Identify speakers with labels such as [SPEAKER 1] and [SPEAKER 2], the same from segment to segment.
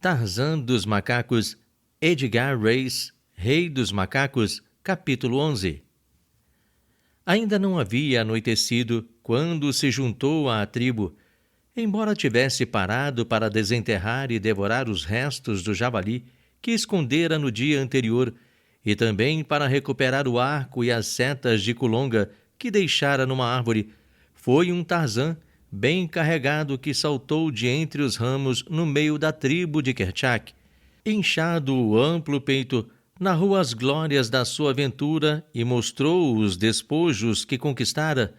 [SPEAKER 1] Tarzan dos Macacos, Edgar Rice, Rei dos Macacos, capítulo 11. Ainda não havia anoitecido quando se juntou à tribo. Embora tivesse parado para desenterrar e devorar os restos do javali que escondera no dia anterior, e também para recuperar o arco e as setas de culonga que deixara numa árvore, foi um Tarzan bem carregado que saltou de entre os ramos no meio da tribo de Kerchak. Inchado o amplo peito, narrou as glórias da sua aventura e mostrou os despojos que conquistara.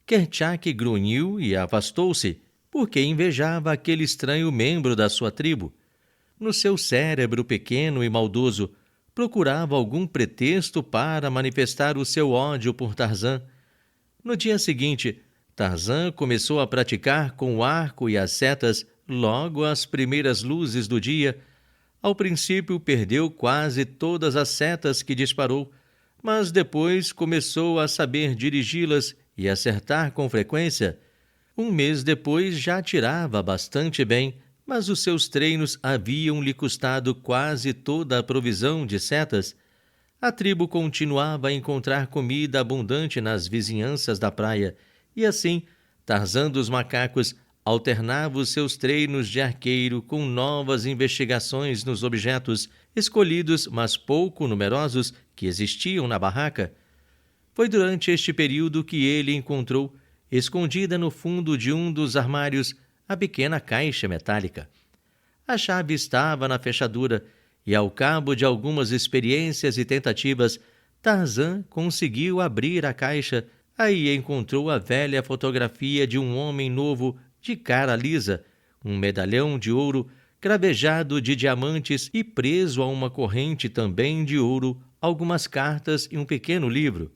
[SPEAKER 1] Kerchak grunhiu e afastou-se, porque invejava aquele estranho membro da sua tribo. No seu cérebro pequeno e maldoso, procurava algum pretexto para manifestar o seu ódio por Tarzan. No dia seguinte, Tarzan começou a praticar com o arco e as setas logo às primeiras luzes do dia. Ao princípio perdeu quase todas as setas que disparou, mas depois começou a saber dirigi-las e acertar com frequência. Um mês depois já atirava bastante bem, mas os seus treinos haviam lhe custado quase toda a provisão de setas. A tribo continuava a encontrar comida abundante nas vizinhanças da praia, e assim, Tarzan dos Macacos alternava os seus treinos de arqueiro com novas investigações nos objetos escolhidos, mas pouco numerosos, que existiam na barraca. Foi durante este período que ele encontrou, escondida no fundo de um dos armários, a pequena caixa metálica. A chave estava na fechadura, e ao cabo de algumas experiências e tentativas, Tarzan conseguiu abrir a caixa. Aí encontrou a velha fotografia de um homem novo, de cara lisa, um medalhão de ouro cravejado de diamantes e preso a uma corrente também de ouro, algumas cartas e um pequeno livro.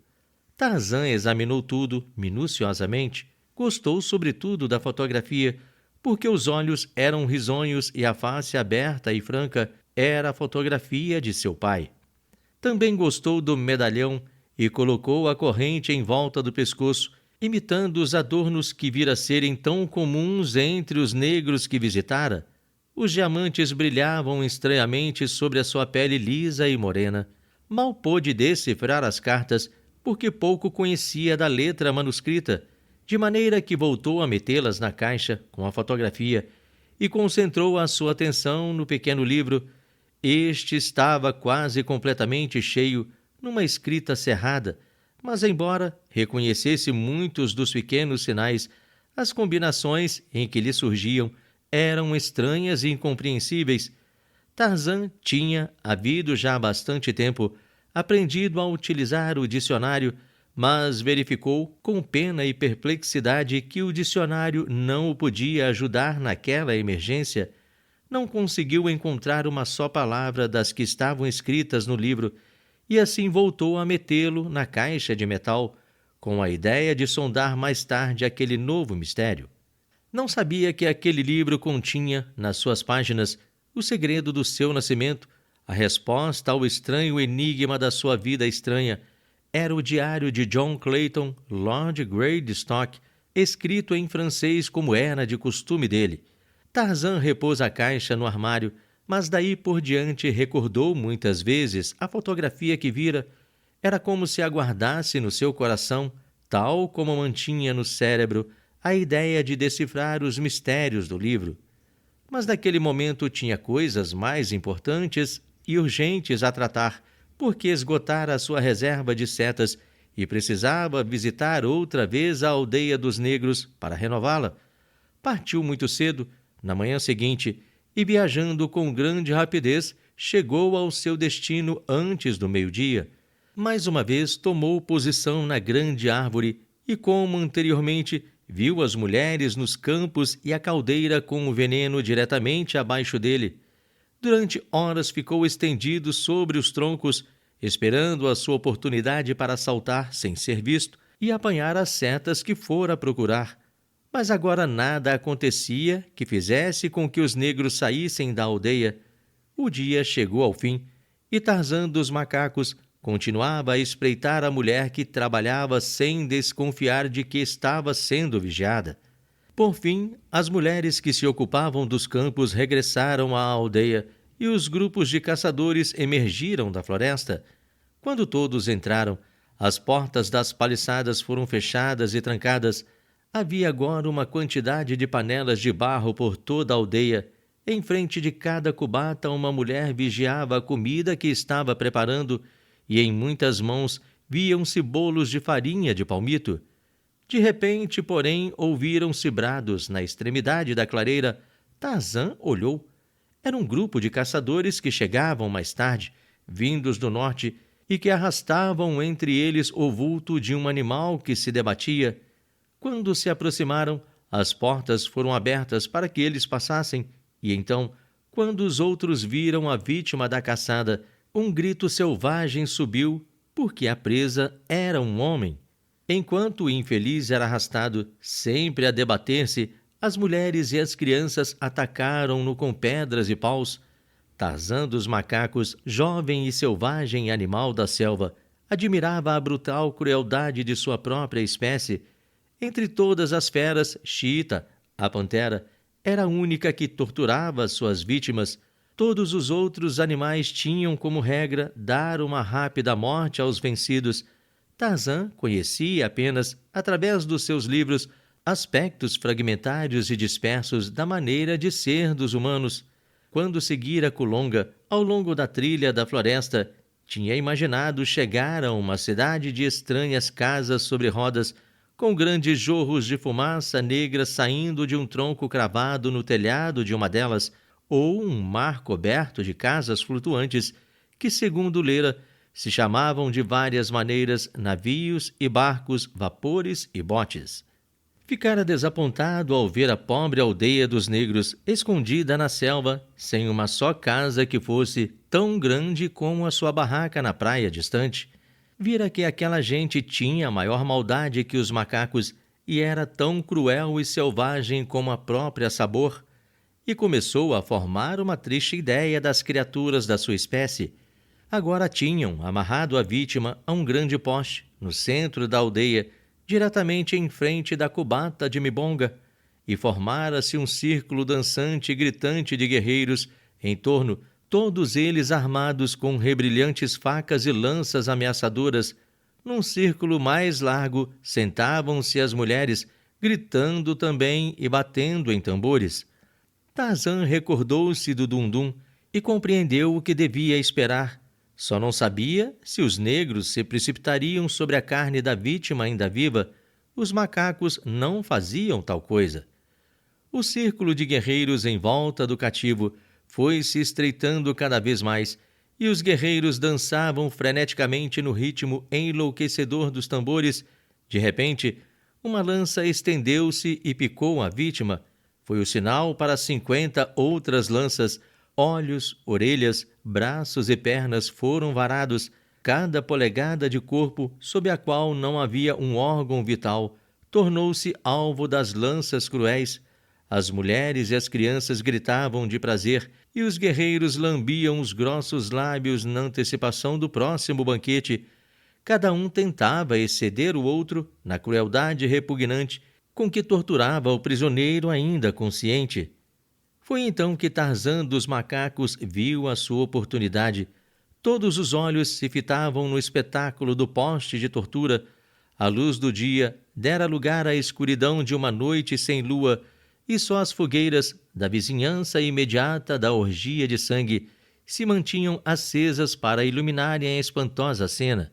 [SPEAKER 1] Tarzan examinou tudo minuciosamente, gostou sobretudo da fotografia, porque os olhos eram risonhos e a face aberta e franca era a fotografia de seu pai. Também gostou do medalhão e colocou a corrente em volta do pescoço, imitando os adornos que vira serem tão comuns entre os negros que visitara. Os diamantes brilhavam estranhamente sobre a sua pele lisa e morena. Mal pôde decifrar as cartas, porque pouco conhecia da letra manuscrita, de maneira que voltou a metê-las na caixa com a fotografia e concentrou a sua atenção no pequeno livro. Este estava quase completamente cheio, numa escrita cerrada, mas embora reconhecesse muitos dos pequenos sinais, as combinações em que lhe surgiam eram estranhas e incompreensíveis. Tarzan tinha, havido já há bastante tempo, aprendido a utilizar o dicionário, mas verificou com pena e perplexidade que o dicionário não o podia ajudar naquela emergência. Não conseguiu encontrar uma só palavra das que estavam escritas no livro, e assim voltou a metê-lo na caixa de metal, com a ideia de sondar mais tarde aquele novo mistério. Não sabia que aquele livro continha, nas suas páginas, o segredo do seu nascimento, a resposta ao estranho enigma da sua vida estranha. Era o diário de John Clayton, Lord Greystock, escrito em francês como era de costume dele. Tarzan repôs a caixa no armário, mas daí por diante recordou muitas vezes a fotografia que vira. Era como se aguardasse no seu coração, tal como mantinha no cérebro, a ideia de decifrar os mistérios do livro. Mas naquele momento tinha coisas mais importantes e urgentes a tratar, porque esgotara a sua reserva de setas e precisava visitar outra vez a aldeia dos negros para renová-la. Partiu muito cedo, na manhã seguinte, e viajando com grande rapidez, chegou ao seu destino antes do meio-dia. Mais uma vez tomou posição na grande árvore e, como anteriormente, viu as mulheres nos campos e a caldeira com o veneno diretamente abaixo dele. Durante horas ficou estendido sobre os troncos, esperando a sua oportunidade para saltar sem ser visto e apanhar as setas que fora procurar. Mas agora nada acontecia que fizesse com que os negros saíssem da aldeia. O dia chegou ao fim, e Tarzan dos Macacos continuava a espreitar a mulher que trabalhava sem desconfiar de que estava sendo vigiada. Por fim, as mulheres que se ocupavam dos campos regressaram à aldeia e os grupos de caçadores emergiram da floresta. Quando todos entraram, as portas das paliçadas foram fechadas e trancadas. Havia agora uma quantidade de panelas de barro por toda a aldeia. Em frente de cada cubata, uma mulher vigiava a comida que estava preparando, e em muitas mãos viam-se bolos de farinha de palmito. De repente, porém, ouviram-se brados na extremidade da clareira. Tarzan olhou. Era um grupo de caçadores que chegavam mais tarde, vindos do norte, e que arrastavam entre eles o vulto de um animal que se debatia. Quando se aproximaram, as portas foram abertas para que eles passassem, e então, quando os outros viram a vítima da caçada, um grito selvagem subiu, porque a presa era um homem. Enquanto o infeliz era arrastado, sempre a debater-se, as mulheres e as crianças atacaram-no com pedras e paus. Tarzan dos macacos, jovem e selvagem animal da selva, admirava a brutal crueldade de sua própria espécie. Entre todas as feras, Chita, a pantera, era a única que torturava suas vítimas. Todos os outros animais tinham como regra dar uma rápida morte aos vencidos. Tarzan conhecia apenas, através dos seus livros, aspectos fragmentários e dispersos da maneira de ser dos humanos. Quando seguira Kulonga ao longo da trilha da floresta, tinha imaginado chegar a uma cidade de estranhas casas sobre rodas, com grandes jorros de fumaça negra saindo de um tronco cravado no telhado de uma delas, ou um mar coberto de casas flutuantes, que, segundo lera, se chamavam de várias maneiras navios e barcos, vapores e botes. Ficara desapontado ao ver a pobre aldeia dos negros escondida na selva, sem uma só casa que fosse tão grande como a sua barraca na praia distante. Vira que aquela gente tinha maior maldade que os macacos e era tão cruel e selvagem como a própria Sabor, e começou a formar uma triste ideia das criaturas da sua espécie. Agora tinham amarrado a vítima a um grande poste, no centro da aldeia, diretamente em frente da cubata de Mbonga, e formara-se um círculo dançante e gritante de guerreiros em torno, todos eles armados com rebrilhantes facas e lanças ameaçadoras. Num círculo mais largo sentavam-se as mulheres, gritando também e batendo em tambores. Tarzan recordou-se do Dundum e compreendeu o que devia esperar. Só não sabia se os negros se precipitariam sobre a carne da vítima ainda viva. Os macacos não faziam tal coisa. O círculo de guerreiros em volta do cativo foi se estreitando cada vez mais, e os guerreiros dançavam freneticamente no ritmo enlouquecedor dos tambores. De repente, uma lança estendeu-se e picou a vítima. Foi o sinal para 50 outras lanças. Olhos, orelhas, braços e pernas foram varados. Cada polegada de corpo, sob a qual não havia um órgão vital, tornou-se alvo das lanças cruéis. As mulheres e as crianças gritavam de prazer, e os guerreiros lambiam os grossos lábios na antecipação do próximo banquete. Cada um tentava exceder o outro na crueldade repugnante com que torturava o prisioneiro ainda consciente. Foi então que Tarzan dos macacos viu a sua oportunidade. Todos os olhos se fitavam no espetáculo do poste de tortura. A luz do dia dera lugar à escuridão de uma noite sem lua, e só as fogueiras da vizinhança imediata da orgia de sangue se mantinham acesas para iluminarem a espantosa cena.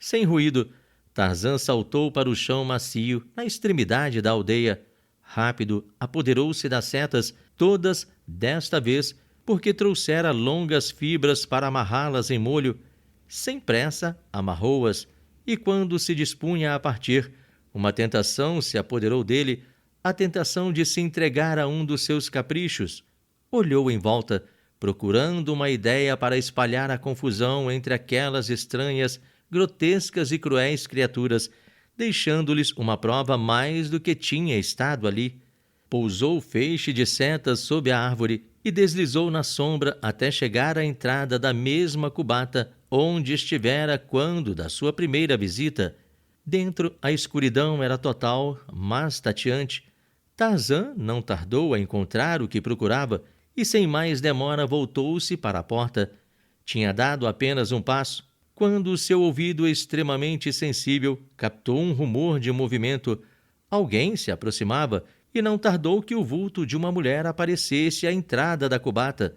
[SPEAKER 1] Sem ruído, Tarzan saltou para o chão macio, na extremidade da aldeia. Rápido, apoderou-se das setas, todas, desta vez, porque trouxera longas fibras para amarrá-las em molho. Sem pressa, amarrou-as, e quando se dispunha a partir, uma tentação se apoderou dele, a tentação de se entregar a um dos seus caprichos. Olhou em volta, procurando uma ideia para espalhar a confusão entre aquelas estranhas, grotescas e cruéis criaturas, deixando-lhes uma prova mais do que tinha estado ali. Pousou o feixe de setas sob a árvore e deslizou na sombra até chegar à entrada da mesma cubata onde estivera quando da sua primeira visita. Dentro, a escuridão era total, mas tateante. Tarzan não tardou a encontrar o que procurava e, sem mais demora, voltou-se para a porta. Tinha dado apenas um passo, quando seu ouvido extremamente sensível captou um rumor de movimento. Alguém se aproximava e não tardou que o vulto de uma mulher aparecesse à entrada da cubata.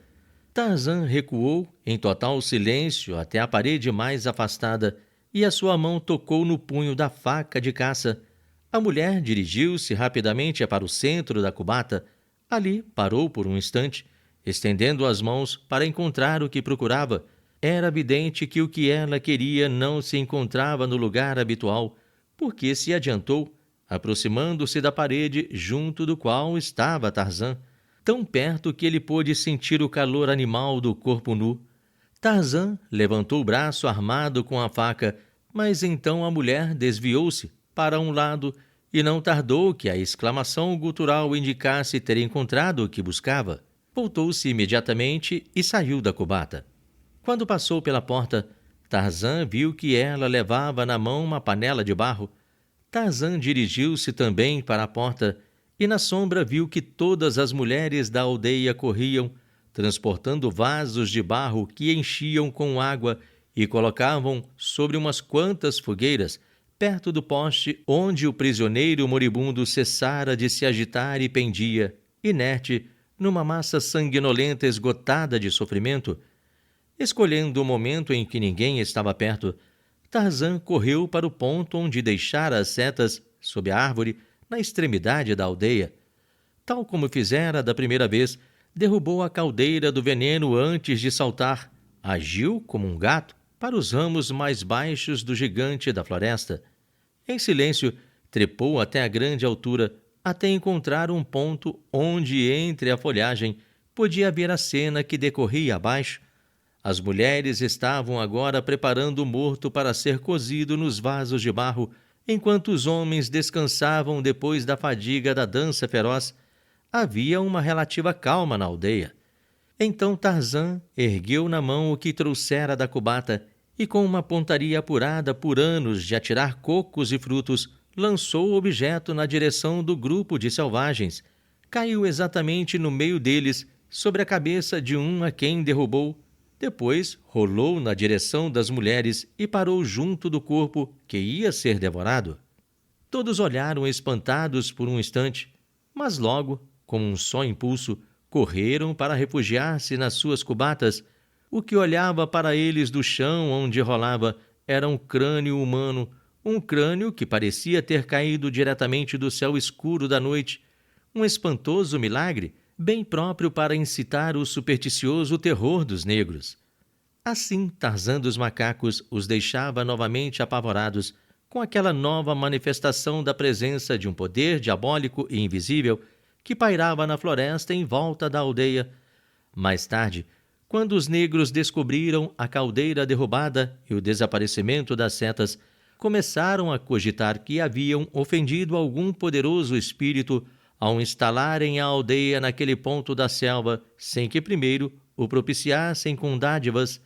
[SPEAKER 1] Tarzan recuou em total silêncio até a parede mais afastada e a sua mão tocou no punho da faca de caça. A mulher dirigiu-se rapidamente para o centro da cubata. Ali parou por um instante, estendendo as mãos para encontrar o que procurava. Era evidente que o que ela queria não se encontrava no lugar habitual, porque se adiantou, aproximando-se da parede junto do qual estava Tarzan, tão perto que ele pôde sentir o calor animal do corpo nu. Tarzan levantou o braço armado com a faca, mas então a mulher desviou-se para um lado e não tardou que a exclamação gutural indicasse ter encontrado o que buscava. Voltou-se imediatamente e saiu da cubata. Quando passou pela porta, Tarzan viu que ela levava na mão uma panela de barro. Tarzan dirigiu-se também para a porta e na sombra viu que todas as mulheres da aldeia corriam, transportando vasos de barro que enchiam com água e colocavam sobre umas quantas fogueiras, perto do poste onde o prisioneiro moribundo cessara de se agitar e pendia, inerte, numa massa sanguinolenta esgotada de sofrimento. Escolhendo o momento em que ninguém estava perto, Tarzan correu para o ponto onde deixara as setas, sob a árvore, na extremidade da aldeia. Tal como fizera da primeira vez, derrubou a caldeira do veneno antes de saltar. Agiu como um gato para os ramos mais baixos do gigante da floresta. Em silêncio, trepou até a grande altura, até encontrar um ponto onde, entre a folhagem, podia ver a cena que decorria abaixo. As mulheres estavam agora preparando o morto para ser cozido nos vasos de barro, enquanto os homens descansavam depois da fadiga da dança feroz. Havia uma relativa calma na aldeia. Então Tarzan ergueu na mão o que trouxera da cubata e, com uma pontaria apurada por anos de atirar cocos e frutos, lançou o objeto na direção do grupo de selvagens. Caiu exatamente no meio deles, sobre a cabeça de um a quem derrubou. Depois rolou na direção das mulheres e parou junto do corpo que ia ser devorado. Todos olharam espantados por um instante, mas logo, com um só impulso, correram para refugiar-se nas suas cubatas. O que olhava para eles do chão onde rolava era um crânio humano, um crânio que parecia ter caído diretamente do céu escuro da noite. Um espantoso milagre, bem próprio para incitar o supersticioso terror dos negros. Assim, Tarzan dos macacos os deixava novamente apavorados com aquela nova manifestação da presença de um poder diabólico e invisível que pairava na floresta em volta da aldeia. Mais tarde, quando os negros descobriram a caldeira derrubada e o desaparecimento das setas, começaram a cogitar que haviam ofendido algum poderoso espírito ao instalarem a aldeia naquele ponto da selva, sem que primeiro o propiciassem com dádivas.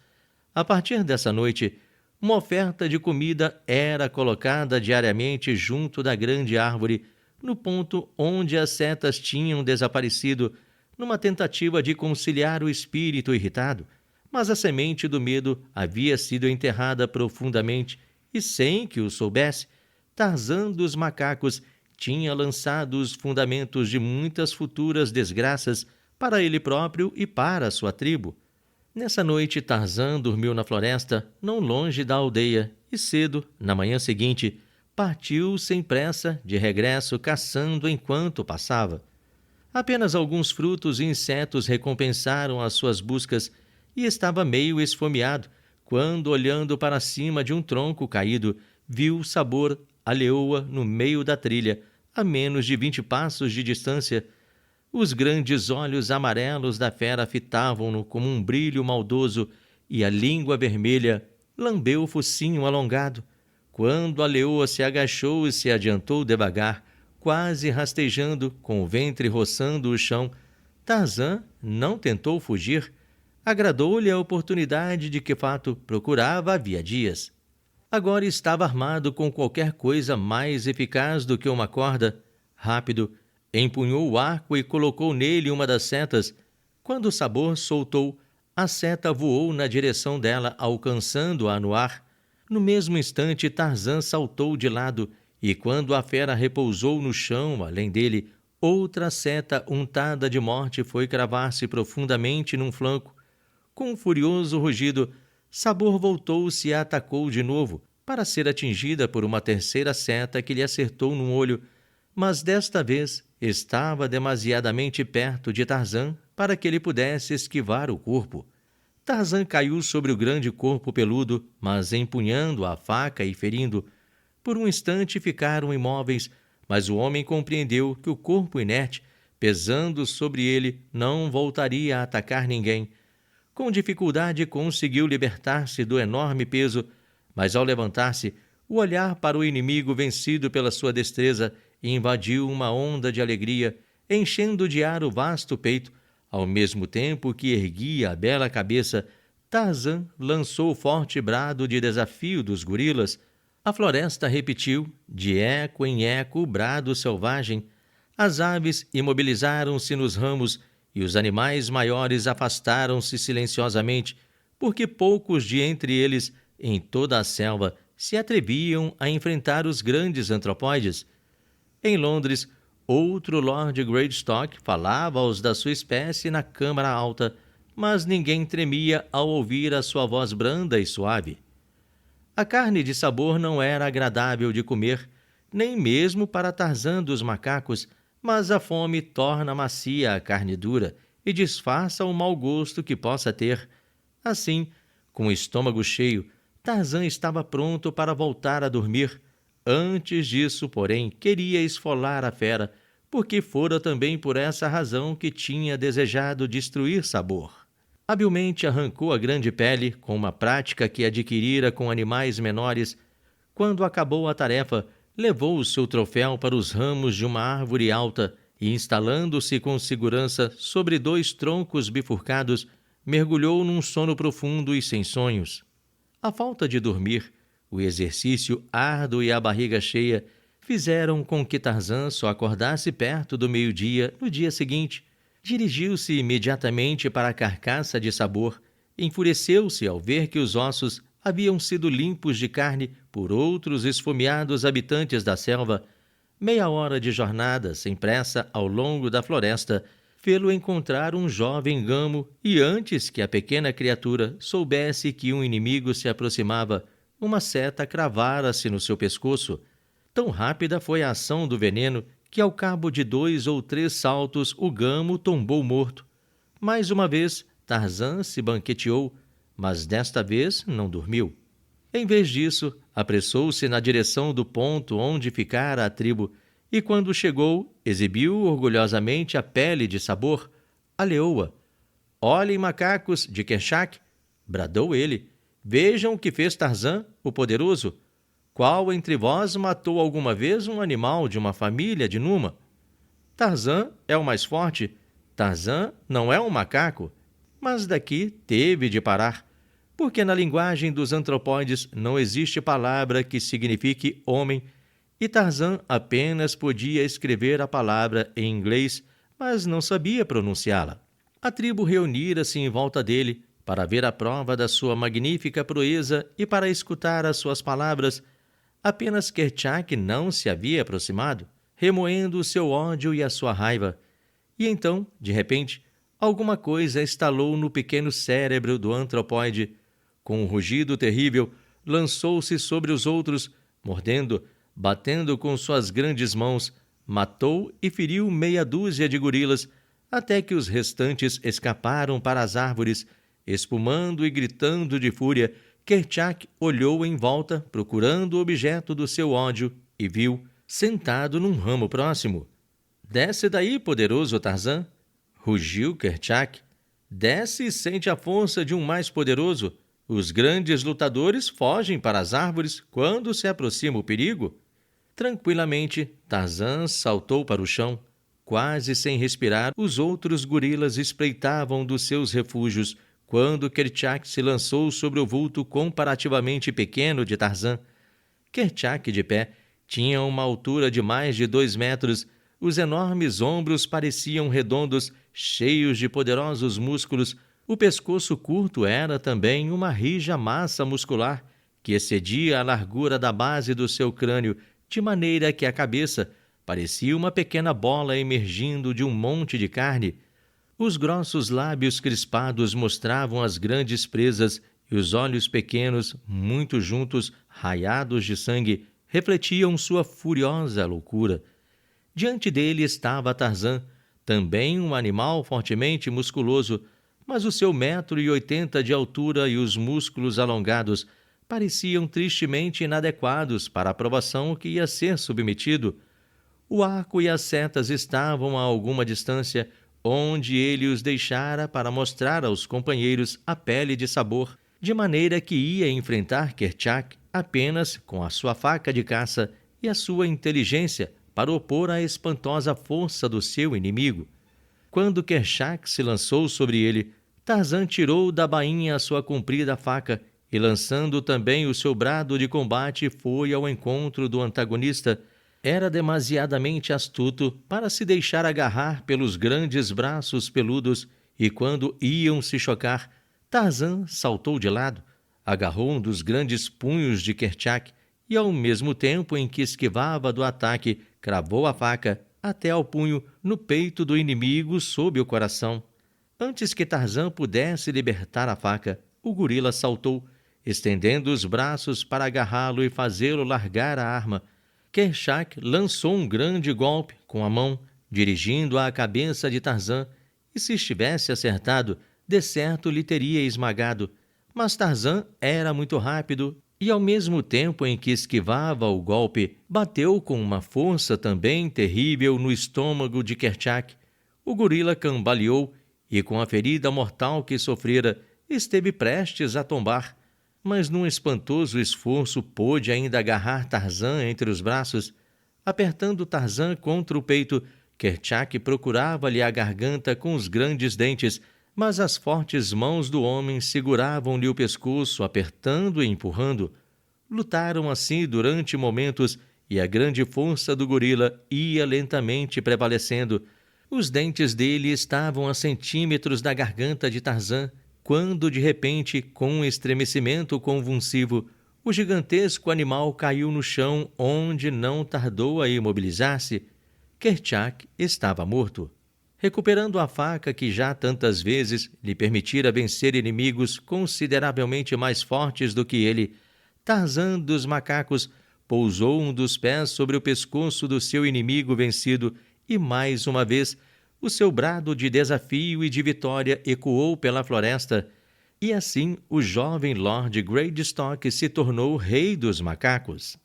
[SPEAKER 1] A partir dessa noite, uma oferta de comida era colocada diariamente junto da grande árvore, no ponto onde as setas tinham desaparecido, numa tentativa de conciliar o espírito irritado. Mas a semente do medo havia sido enterrada profundamente e, sem que o soubesse, Tarzan dos macacos tinha lançado os fundamentos de muitas futuras desgraças para ele próprio e para a sua tribo. Nessa noite, Tarzan dormiu na floresta, não longe da aldeia, e cedo, na manhã seguinte, partiu sem pressa, de regresso, caçando enquanto passava. Apenas alguns frutos e insetos recompensaram as suas buscas e estava meio esfomeado, quando, olhando para cima de um tronco caído, viu Sabor, a leoa, no meio da trilha, a menos de 20 passos de distância. Os grandes olhos amarelos da fera fitavam-no como um brilho maldoso e a língua vermelha lambeu o focinho alongado. Quando a leoa se agachou e se adiantou devagar, quase rastejando, com o ventre roçando o chão, Tarzan não tentou fugir. Agradou-lhe a oportunidade de que fato procurava havia dias. Agora estava armado com qualquer coisa mais eficaz do que uma corda. Rápido, empunhou o arco e colocou nele uma das setas. Quando Sabor soltou, a seta voou na direção dela, alcançando-a no ar. No mesmo instante, Tarzan saltou de lado, e quando a fera repousou no chão, além dele, outra seta untada de morte foi cravar-se profundamente num flanco. Com um furioso rugido, Sabor voltou-se e a atacou de novo, para ser atingida por uma terceira seta que lhe acertou num olho, mas desta vez estava demasiadamente perto de Tarzan para que ele pudesse esquivar o corpo. Tarzan caiu sobre o grande corpo peludo, mas empunhando a faca e ferindo. Por um instante ficaram imóveis, mas o homem compreendeu que o corpo inerte, pesando sobre ele, não voltaria a atacar ninguém. Com dificuldade conseguiu libertar-se do enorme peso, mas ao levantar-se, o olhar para o inimigo vencido pela sua destreza invadiu uma onda de alegria, enchendo de ar o vasto peito. Ao mesmo tempo que erguia a bela cabeça, Tarzan lançou o forte brado de desafio dos gorilas. A floresta repetiu, de eco em eco, o brado selvagem. As aves imobilizaram-se nos ramos e os animais maiores afastaram-se silenciosamente, porque poucos de entre eles, em toda a selva, se atreviam a enfrentar os grandes antropóides. Em Londres, outro Lord Greystock falava aos da sua espécie na câmara alta, mas ninguém tremia ao ouvir a sua voz branda e suave. A carne de Sabor não era agradável de comer, nem mesmo para Tarzan dos macacos, mas a fome torna macia a carne dura e disfarça o mau gosto que possa ter. Assim, com o estômago cheio, Tarzan estava pronto para voltar a dormir. Antes disso, porém, queria esfolar a fera, porque fora também por essa razão que tinha desejado destruir Sabor. Habilmente arrancou a grande pele, com uma prática que adquirira com animais menores. Quando acabou a tarefa, levou o seu troféu para os ramos de uma árvore alta e, instalando-se com segurança sobre 2 troncos bifurcados, mergulhou num sono profundo e sem sonhos. A falta de dormir, o exercício árduo e a barriga cheia fizeram com que Tarzan só acordasse perto do meio-dia no dia seguinte. Dirigiu-se imediatamente para a carcaça de Sabor. Enfureceu-se ao ver que os ossos haviam sido limpos de carne por outros esfomeados habitantes da selva. Meia hora de jornada sem pressa ao longo da floresta fê-lo encontrar um jovem gamo, e antes que a pequena criatura soubesse que um inimigo se aproximava, uma seta cravara-se no seu pescoço. Tão rápida foi a ação do veneno que, ao cabo de 2 ou 3 saltos, o gamo tombou morto. Mais uma vez, Tarzan se banqueteou, mas desta vez não dormiu. Em vez disso, apressou-se na direção do ponto onde ficara a tribo, e quando chegou, exibiu orgulhosamente a pele de Sabor, a leoa. "Olhem, macacos de Kerchak!" bradou ele. "Vejam o que fez Tarzan, o poderoso. Qual entre vós matou alguma vez um animal de uma família de Numa? Tarzan é o mais forte. Tarzan não é um macaco." Mas daqui teve de parar, porque na linguagem dos antropóides não existe palavra que signifique homem, e Tarzan apenas podia escrever a palavra em inglês, mas não sabia pronunciá-la. A tribo reunira-se em volta dele para ver a prova da sua magnífica proeza e para escutar as suas palavras. Apenas Kerchak não se havia aproximado, remoendo o seu ódio e a sua raiva. E então, de repente, alguma coisa estalou no pequeno cérebro do antropóide. Com um rugido terrível, lançou-se sobre os outros, mordendo, batendo com suas grandes mãos, matou e feriu meia dúzia de gorilas, até que os restantes escaparam para as árvores. Espumando e gritando de fúria, Kerchak olhou em volta, procurando o objeto do seu ódio, e viu, sentado num ramo próximo. "Desce daí, poderoso Tarzan!" rugiu Kerchak. "Desce e sente a força de um mais poderoso. Os grandes lutadores fogem para as árvores quando se aproxima o perigo." Tranquilamente, Tarzan saltou para o chão. Quase sem respirar, os outros gorilas espreitavam dos seus refúgios, quando Kerchak se lançou sobre o vulto comparativamente pequeno de Tarzan. Kerchak, de pé, tinha uma altura de mais de 2 metros. Os enormes ombros pareciam redondos, cheios de poderosos músculos. O pescoço curto era também uma rija massa muscular que excedia a largura da base do seu crânio, de maneira que a cabeça parecia uma pequena bola emergindo de um monte de carne. Os grossos lábios crispados mostravam as grandes presas e os olhos pequenos, muito juntos, raiados de sangue, refletiam sua furiosa loucura. Diante dele estava Tarzan, também um animal fortemente musculoso, mas o seu 1,80 m de altura e os músculos alongados pareciam tristemente inadequados para a provação que ia ser submetido. O arco e as setas estavam a alguma distância, onde ele os deixara para mostrar aos companheiros a pele de sabor, de maneira que ia enfrentar Kerchak apenas com a sua faca de caça e a sua inteligência para opor à espantosa força do seu inimigo. Quando Kerchak se lançou sobre ele, Tarzan tirou da bainha a sua comprida faca e, lançando também o seu brado de combate, foi ao encontro do antagonista. Era demasiadamente astuto para se deixar agarrar pelos grandes braços peludos e, quando iam se chocar, Tarzan saltou de lado, agarrou um dos grandes punhos de Kerchak e, ao mesmo tempo em que esquivava do ataque, cravou a faca até ao punho no peito do inimigo sob o coração. Antes que Tarzan pudesse libertar a faca, o gorila saltou, estendendo os braços para agarrá-lo e fazê-lo largar a arma. Kerchak lançou um grande golpe com a mão, dirigindo-a à cabeça de Tarzan, e se estivesse acertado, de certo lhe teria esmagado. Mas Tarzan era muito rápido e, ao mesmo tempo em que esquivava o golpe, bateu com uma força também terrível no estômago de Kerchak. O gorila cambaleou e, com a ferida mortal que sofrera, esteve prestes a tombar. Mas num espantoso esforço pôde ainda agarrar Tarzan entre os braços. Apertando Tarzan contra o peito, Kerchak procurava-lhe a garganta com os grandes dentes, mas as fortes mãos do homem seguravam-lhe o pescoço, apertando e empurrando. Lutaram assim durante momentos e a grande força do gorila ia lentamente prevalecendo. Os dentes dele estavam a centímetros da garganta de Tarzan, quando, de repente, com um estremecimento convulsivo, o gigantesco animal caiu no chão, onde não tardou a imobilizar-se. Kerchak estava morto. Recuperando a faca que já tantas vezes lhe permitira vencer inimigos consideravelmente mais fortes do que ele, Tarzan dos macacos pousou um dos pés sobre o pescoço do seu inimigo vencido e, mais uma vez, o seu brado de desafio e de vitória ecoou pela floresta, e assim o jovem Lord Greystock se tornou rei dos macacos.